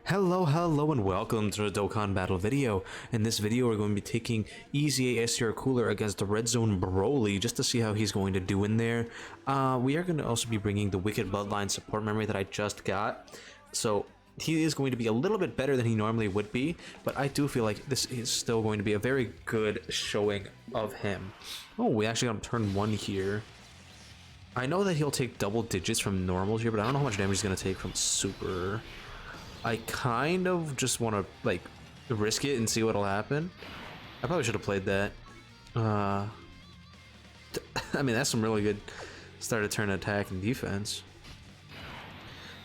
Hello and welcome to the Dokkan battle video. In this video we're going to be taking EZA STR Cooler against the Red Zone BROLY just to see how he's going to do in there. We are going to also be bringing the Wicked Bloodline support memory that I just got. So he is going to be a little bit better than he normally would be, but I do feel like this is still going to be a very good showing of him. Oh, we actually got him turn 1 here. I know that he'll take double digits from normal here, but I don't know how much damage he's going to take from super. I kind of just want to like risk it and see what'll happen. I probably should have played that. I mean, that's some really good start of turn attack and defense.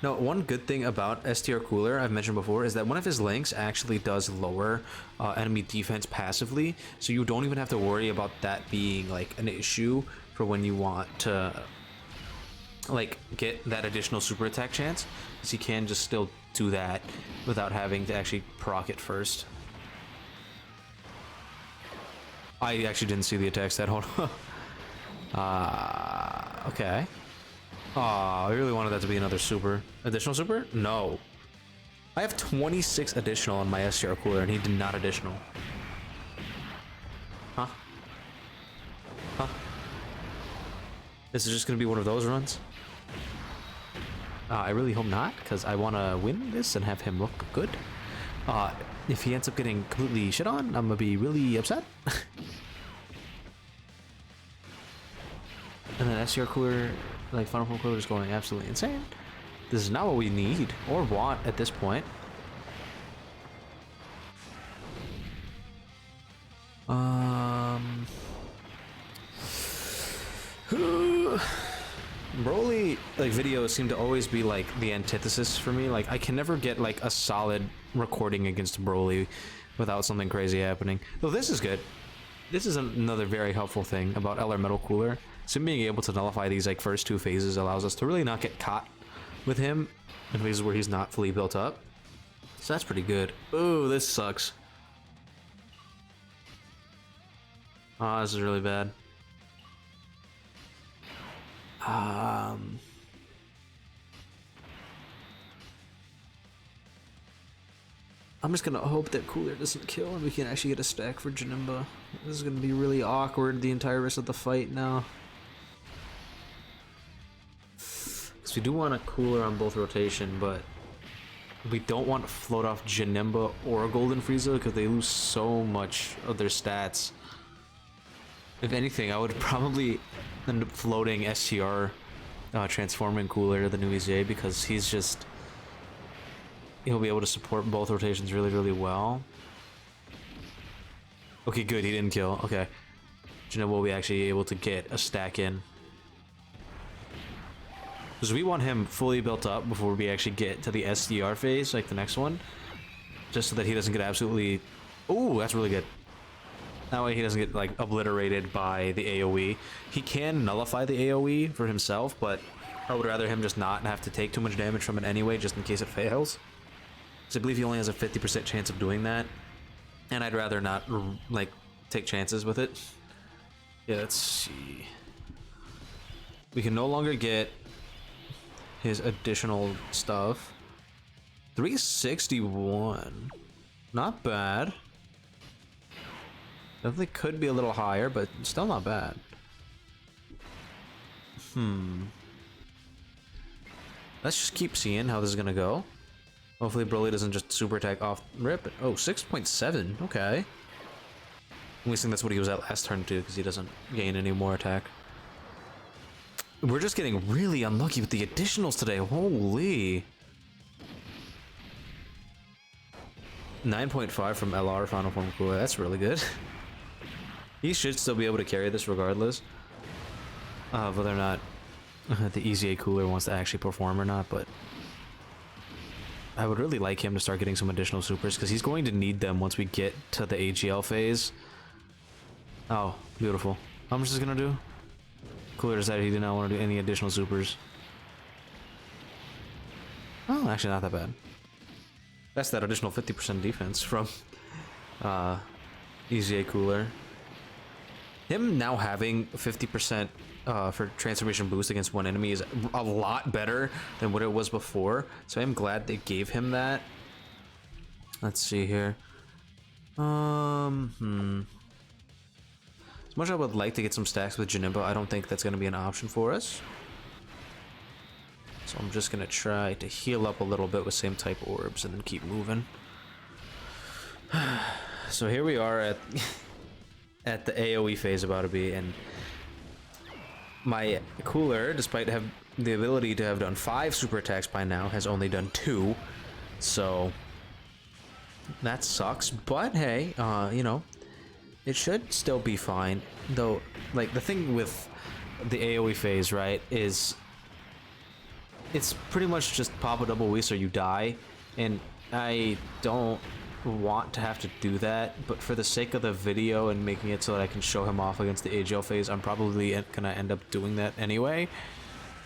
Now, one good thing about STR Cooler I've mentioned before is that one of his links actually does lower enemy defense passively, so you don't even have to worry about that being like an issue for when you want to like get that additional super attack chance, because he can just still do that without having to actually proc it first. I actually didn't see the attack stat. Hold on. Okay. I really wanted that to be another super. Additional super? No. I have 26 additional on my STR Cooler and he did not additional. Huh? Huh? This is just gonna be one of those runs? I really hope not, because I want to win this and have him look good. If he ends up getting completely shit on, I'm gonna be really upset. And then STR Cooler, like Final Form Cooler, is going absolutely insane. This is not what we need or want at this point. BROLY like videos seem to always be like the antithesis for me. Like I can never get like a solid recording against BROLY without something crazy happening. Though this is good. This is another very helpful thing about LR Metal Cooler. So being able to nullify these like first two phases allows us to really not get caught with him in phases where he's not fully built up. So that's pretty good. Ooh, this sucks. This is really bad. I'm just gonna hope that Cooler doesn't kill and we can actually get a stack for Janemba. This is gonna be really awkward the entire rest of the fight now. Because we do want a Cooler on both rotation, but we don't want to float off Janemba or Golden Frieza because they lose so much of their stats. If anything, I would probably end up floating STR transforming Cooler to the new EZA, because he'll be able to support both rotations really well. Okay, good, he didn't kill. Okay, Janemba will be actually able to get a stack in, because we want him fully built up before we actually get to the STR phase, like the next one, just so that he doesn't get absolutely... Oh, that's really good. That way he doesn't get like obliterated by the AoE. He can nullify the AoE for himself, but I would rather him just not have to take too much damage from it anyway, just in case it fails. So I believe he only has a 50% chance of doing that, and I'd rather not like take chances with it. Yeah, let's see. We can no longer get his additional stuff. 361. Not bad. Definitely could be a little higher, but still not bad. Let's just keep seeing how this is gonna go. Hopefully BROLY doesn't just super attack off rip. Oh, 6.7, okay. I'm guessing that's what he was at last turn too, because he doesn't gain any more attack. We're just getting really unlucky with the additionals today, holy. 9.5 from LR Final Form Cooler, that's really good. He should still be able to carry this regardless of whether or not the EZA Cooler wants to actually perform or not, but I would really like him to start getting some additional supers, because he's going to need them once we get to the AGL phase. Oh, beautiful. How much is it gonna do? Cooler decided he did not want to do any additional supers. Oh, actually not that bad. That's that additional 50% defense from EZA Cooler. Him now having 50% for transformation boost against one enemy is a lot better than what it was before, so I'm glad they gave him that. Let's see here. As much as I would like to get some stacks with Janemba, I don't think that's going to be an option for us. So I'm just going to try to heal up a little bit with same type orbs and then keep moving. So here we are at at the AoE phase about to be, and my cooler, despite have the ability to have done 5 super attacks by now, has only done 2. So that sucks, but hey, you know, it should still be fine. Though, like, the thing with the AoE phase, right, is it's pretty much just pop a double wease or you die, and I don't want to have to do that, but for the sake of the video and making it so that I can show him off against the AGL phase, I'm probably gonna end up doing that anyway.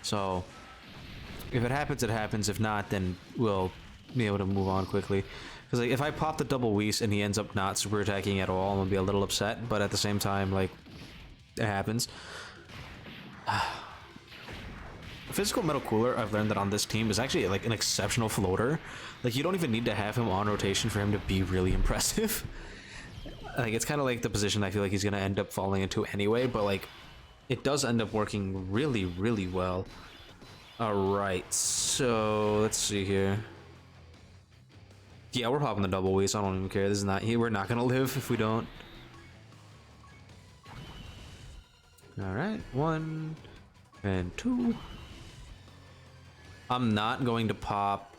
So if it happens, it happens. If not, then we'll be able to move on quickly. Because like, if I pop the double wease and he ends up not super attacking at all, I'm gonna be a little upset, but at the same time, like, it happens. Physical Metal Cooler, I've learned that on this team is actually like an exceptional floater. Like, you don't even need to have him on rotation for him to be really impressive. Like, it's kind of like the position I feel like he's gonna end up falling into anyway, but like, it does end up working really, really well. Alright, so let's see here. Yeah, we're popping the double wease, I don't even care. This is not, we're not gonna live if we don't. Alright, 1 and 2. I'm not going to pop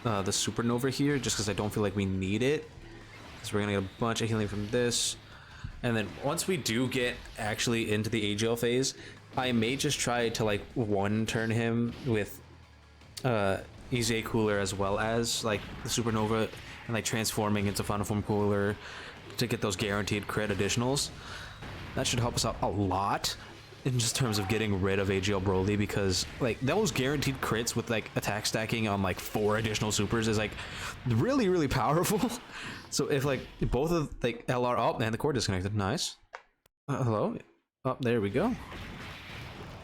the supernova here just because I don't feel like we need it, because we're gonna get a bunch of healing from this, and then once we do get actually into the AGL phase, I may just try to like one turn him with EZA Cooler as well as like the supernova, and like transforming into Final Form Cooler to get those guaranteed crit additionals. That should help us out a lot in just terms of getting rid of AGL BROLY, because like those guaranteed crits with like attack stacking on like 4 additional supers is like really, really powerful. So if like both of like LR up, and the cord disconnected, nice. Hello? Oh, there we go.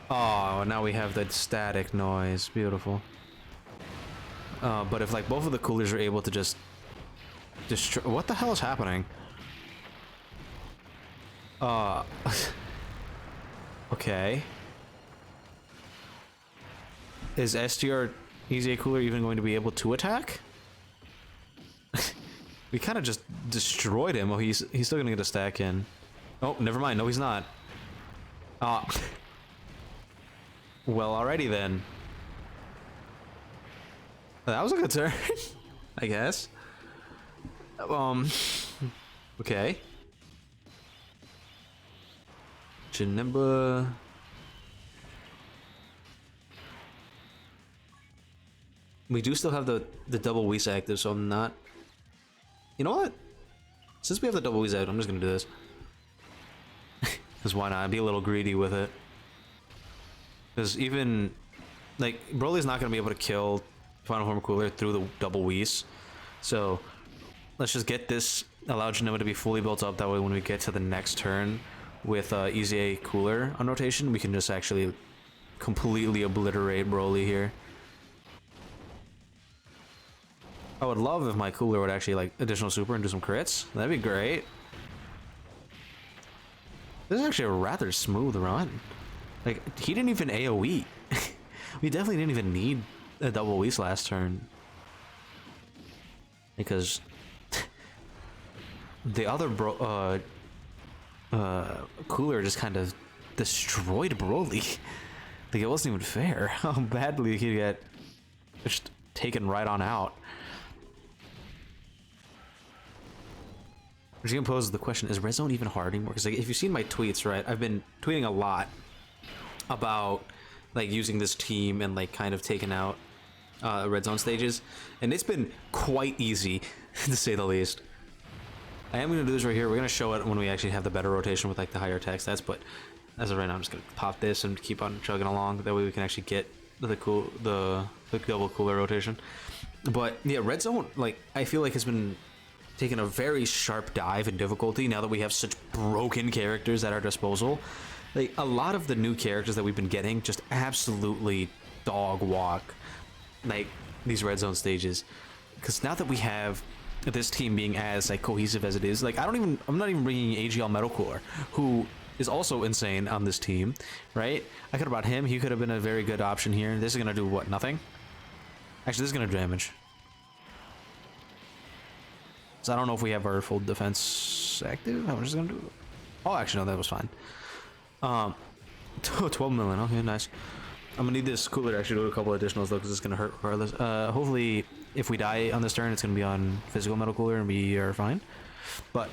Oh, now we have that static noise, beautiful. But if like both of the coolers are able to just destroy, what the hell is happening? Okay. Is STR EZA Cooler even going to be able to attack? We kind of just destroyed him. Oh, he's still gonna get a stack in. Oh, never mind. No, he's not. Ah. Well, alrighty then. That was a good turn, I guess. Okay. Janemba. We do still have the double wease active, so I'm not. You know what? Since we have the double wease out, I'm just gonna do this. Because why not? Be a little greedy with it. Because even like Broly's not gonna be able to kill Final Form Cooler through the double wease, so let's just get this. Allow Janemba to be fully built up. That way, when we get to the next turn with EZA Cooler on rotation, we can just actually completely obliterate Broly here. I would love if my cooler would actually like additional super and do some crits. That'd be great. This is actually a rather smooth run. Like, he didn't even AoE. We definitely didn't even need a double wease last turn, because the other cooler just kind of destroyed Broly. Like, it wasn't even fair how badly he got just taken right on out. Which again poses the question, is Red Zone even hard anymore? Because like, if you've seen my tweets, right, I've been tweeting a lot about like using this team and like kind of taking out Red Zone stages, and it's been quite easy to say the least. I am going to do this right here. We're going to show it when we actually have the better rotation with like the higher attack stats, but as of right now, I'm just going to pop this and keep on chugging along. That way we can actually get the double cooler rotation. But yeah, Red Zone, like, I feel like has been taking a very sharp dive in difficulty now that we have such broken characters at our disposal. Like, a lot of the new characters that we've been getting just absolutely dog walk like these Red Zone stages, because now that we have this team being as like cohesive as it is. Like I'm not even bringing AGL Metal Cooler, who is also insane on this team, right? I could have brought him. He could have been a very good option here. This is gonna do what? Nothing. Actually, this is gonna do damage. So I don't know if we have our full defense active. How much is it gonna do? Oh, actually, no, that was fine. 12 million. Okay, nice. I'm gonna need this cooler to actually do a couple additionals though, because it's gonna hurt regardless. Hopefully, if we die on this turn, it's gonna be on physical metal cooler and we are fine. But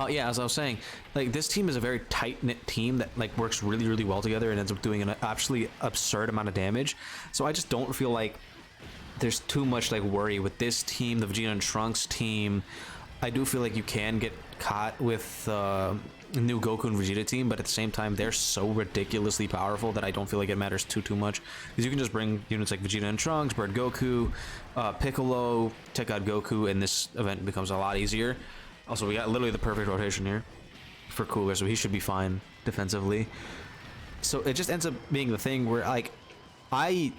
yeah, as I was saying, like this team is a very tight-knit team that like works really, really well together and ends up doing an absolutely absurd amount of damage. So I just don't feel like there's too much like worry with this team, the Vegeta and Trunks team. I do feel like you can get caught with the new Goku and Vegeta team, but at the same time, they're so ridiculously powerful that I don't feel like it matters too much. Because you can just bring units like Vegeta and Trunks, Bird Goku, Piccolo, take out Goku, and this event becomes a lot easier. Also, we got literally the perfect rotation here for Cooler, so he should be fine defensively. So it just ends up being the thing where, like, I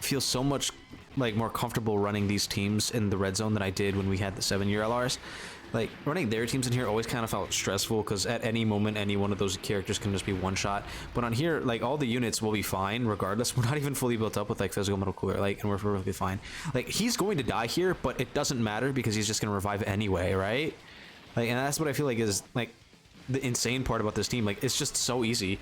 feel so much like more comfortable running these teams in the red zone than I did when we had the 7-year LRs. Like, running their teams in here always kind of felt stressful because at any moment, any one of those characters can just be one shot. But on here, like, all the units will be fine regardless. We're not even fully built up with, like, physical metal cooler, like, and we're perfectly fine. Like, he's going to die here, but it doesn't matter because he's just going to revive anyway, right? Like, and that's what I feel like is, like, the insane part about this team. Like, it's just so easy.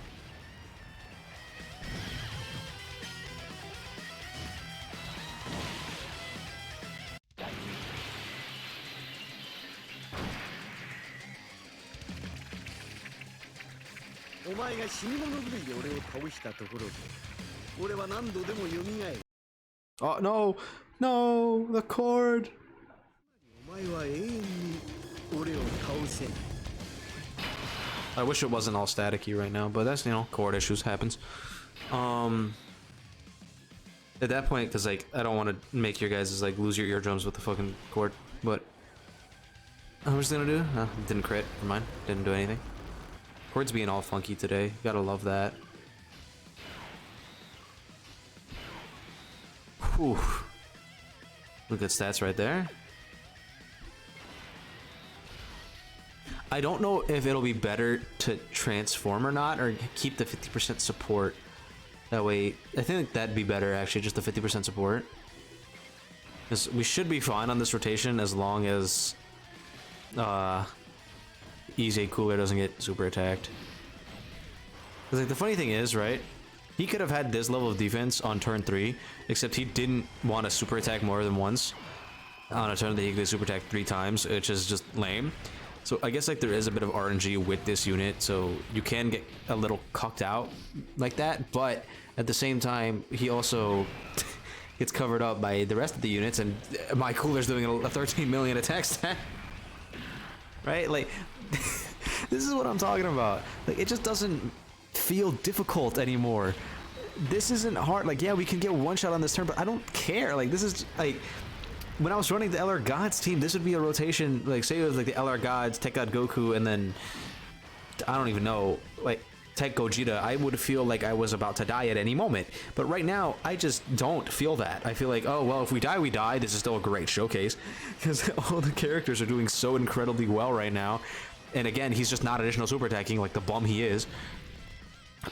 Oh no, no, the cord. I wish it wasn't all staticky right now, but that's, you know, cord issues happens. At that point, because like I don't want to make your guys like lose your eardrums with the fucking cord, but I'm just gonna do. Didn't crit. Never mind. Didn't do anything. Cord's being all funky today. Gotta love that. Whew. Look at stats right there. I don't know if it'll be better to transform or not, or keep the 50% support. That way, I think that'd be better actually, just the 50% support. Because we should be fine on this rotation as long as EZA Cooler doesn't get super attacked. Because like the funny thing is, right? He could have had this level of defense on turn 3, except he didn't want to super attack more than once on a turn that he could super attack 3 times, which is just lame. So I guess like there is a bit of RNG with this unit, so you can get a little cucked out like that, but at the same time, he also gets covered up by the rest of the units, and my Cooler's doing a 13 million attack stat. Right? Like, this is what I'm talking about. Like, it just doesn't feel difficult anymore. This isn't hard. Like, yeah, we can get one shot on this turn, but I don't care. Like, this is, like, when I was running the LR Gods team, this would be a rotation, like, say it was, like, the LR Gods, Tech God Goku, and then, I don't even know, like, Tech Gogeta, I would feel like I was about to die at any moment. But right now, I just don't feel that. I feel like, oh, well, if we die, we die. This is still a great showcase. Because all the characters are doing so incredibly well right now. And again, he's just not additional super attacking like the bum he is.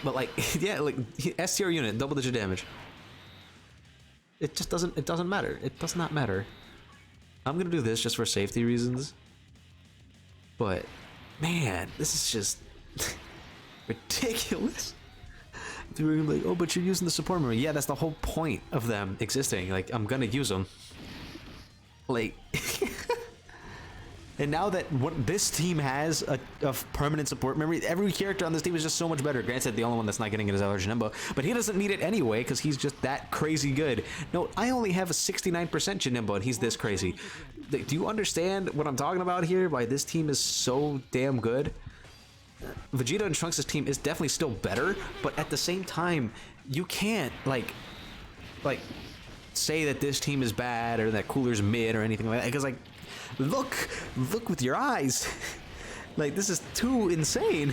But like, yeah, like, STR unit, double-digit damage. It just doesn't, it doesn't matter. It does not matter. I'm gonna do this just for safety reasons. But, man, this is just ridiculous. They were like, oh, but you're using the support memory. Yeah, that's the whole point of them existing. Like, I'm gonna use them. Like, and now that this team has a permanent support memory, every character on this team is just so much better. Granted, the only one that's not getting it is Allergen Janemba, but he doesn't need it anyway because he's just that crazy good. No, I only have a 69% Janemba and he's this crazy. Do you understand what I'm talking about here? Why this team is so damn good? Vegeta and Trunks' team is definitely still better, but at the same time, you can't like say that this team is bad or that Cooler's mid or anything like that, because like look with your eyes. Like, this is too insane.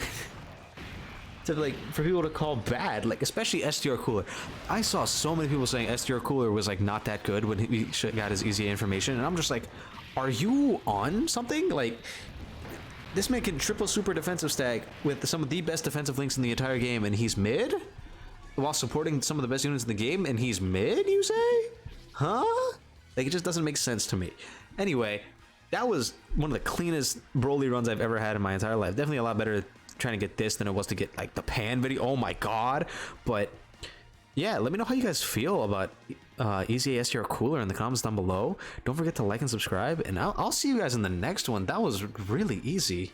to like for people to call bad, like especially STR Cooler. I saw so many people saying STR Cooler was like not that good when he got his EZA information, and I'm just like, are you on something? Like, this man can triple super defensive stack with some of the best defensive links in the entire game, and he's mid while supporting some of the best units in the game, and he's mid, you say? Huh? Like, it just doesn't make sense to me. Anyway, that was one of the cleanest BROLY runs I've ever had in my entire life. Definitely a lot better trying to get this than it was to get like the pan video. Oh my god. But yeah, let me know how you guys feel about EZA STR Cooler in the comments down below. Don't forget to like and subscribe, and I'll see you guys in the next one. That was really easy.